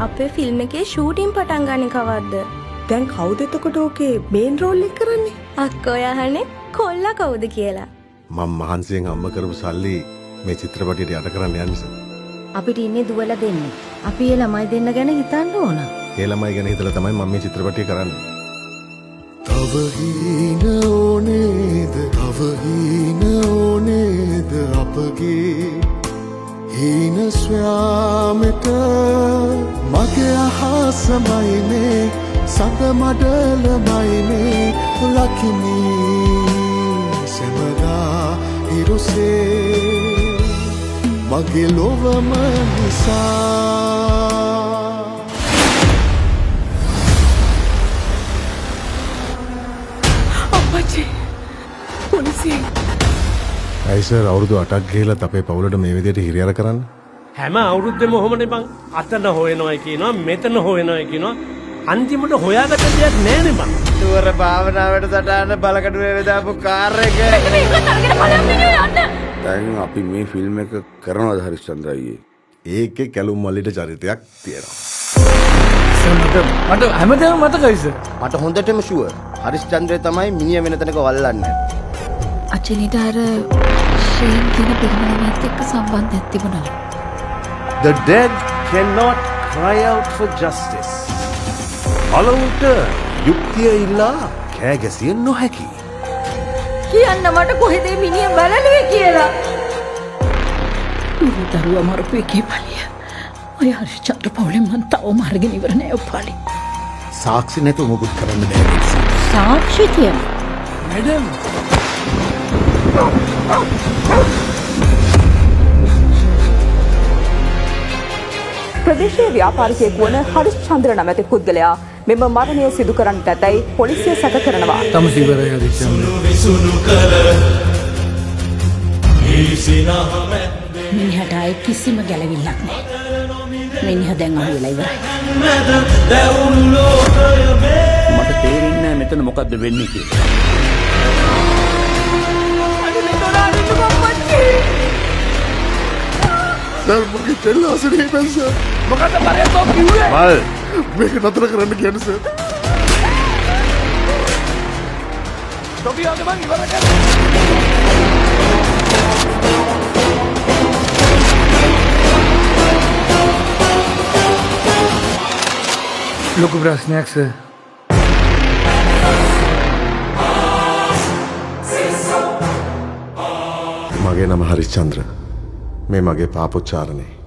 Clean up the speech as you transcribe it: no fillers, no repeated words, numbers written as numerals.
අපේ ෆිල්ම් එකේ ෂූටින් පටන් ගන්නේ කවද්ද? දැන් කවුද එතකොට ඕකේ මේන් රෝල් එක කරන්නේ? අක්කෝ යහනේ කොල්ලා කවුද කියලා. මම මහන්සියෙන් අම්ම කරපු සල්ලි මේ චිත්‍රපටියට යට කරන්න යන්නේ. අපිට ඉන්නේ දුවලා දෙන්නේ. අපි ඒ ළමයි දෙන්න ගැන හිතන්න ඕන. ඒ ළමයි ගැන හිතලා තමයි මම මේ චිත්‍රපටිය කරන්නේ. තව හීන ඕනේද තව හීන ඕනේද අපගේ හීන ස්වයාමට මගේ අහසමයිනේ සඳ මඩලමයිනේ ලකිනී සෙමදා හිරුසේ මගේ ලොවම නිසා ඇයි සර් අවුරුදු 8ක් ගිහලත් අපේ පවුලට මේ විදිහට හිරියර කරන්න? හැම අවුරුද්දෙම ඔහොමනේ බං. අතන හොයනවායි කියනවා, මෙතන හොයනවායි කියනවා. අන්තිමට හොයාගත්ත දෙයක් නෑනේ බං. තුවර භාවනාවට සටහන බලකඩුවේ දාපු කාර් එක. දැන් අපි මේ ෆිල්ම් එක කරනවද හරිස්චන්ද්‍ර අයියේ? ඒකේ කැලුම් මල්ලිට චරිතයක් තියෙනවා. මට හැමදේම මතකයි සර්. මට හොඳටම ෂුවර්. හරිස්චන්ද්‍රේ තමයි මිනිහ වෙන තැනක වල්ලන්නේ. අචිනිට අර ශ්‍රේන් කියන පිරිමිණියත් එක්ක සම්බන්ධයක් තිබුණා. The dead cannot cry out for justice. අලුට යුක්තිය ඉල්ලා කෑ ගැසිය නොහැකි. කියන්න මට කොහෙද මිනිහ බලන්නේ කියලා. දරුවා මරපු එකේ පලිය. ඔය හරිචන්ද්‍ර පවුලෙන් මං තවම අරගෙන ඉවර නෑ ඔපාලි. සාක්ෂි නැතුව මොකුත් කරන්න බෑ. සාක්ෂි තියෙන. මැඩම් ප්‍රදේශීය ව්‍යාපාරිකයෙකු වන හරිස්චන්ද්‍ර නැමැති පුද්ගලයා මෙම මරණය සිදු කරන්නට ඇතැයි පොලිසිය සැක කරනවා. තම සිවරය හරිස්චන්ද්‍ර. මිනිහට ආයේ කිසිම ගැළවිල්ලක් නෑ. මිනිහ දැන් අහුවෙලා ඉවරයි. මට තේරෙන්නේ නැහැ මෙතන මොකද්ද වෙන්නේ කියලා. සර් මගේ දෙල්ල අසරේ බැස. මොකද බරේතෝ කිව්වේ? මල් මේක නතර කරන්න කියන්නේ සර්. ටොපියාද මං ඉවර කරා. ලොකු ප්‍රශ්නයක් සර්. මගේ නම හරිස්චන්ද්‍ර. මේ මගේ පාපොච්චාරණේ.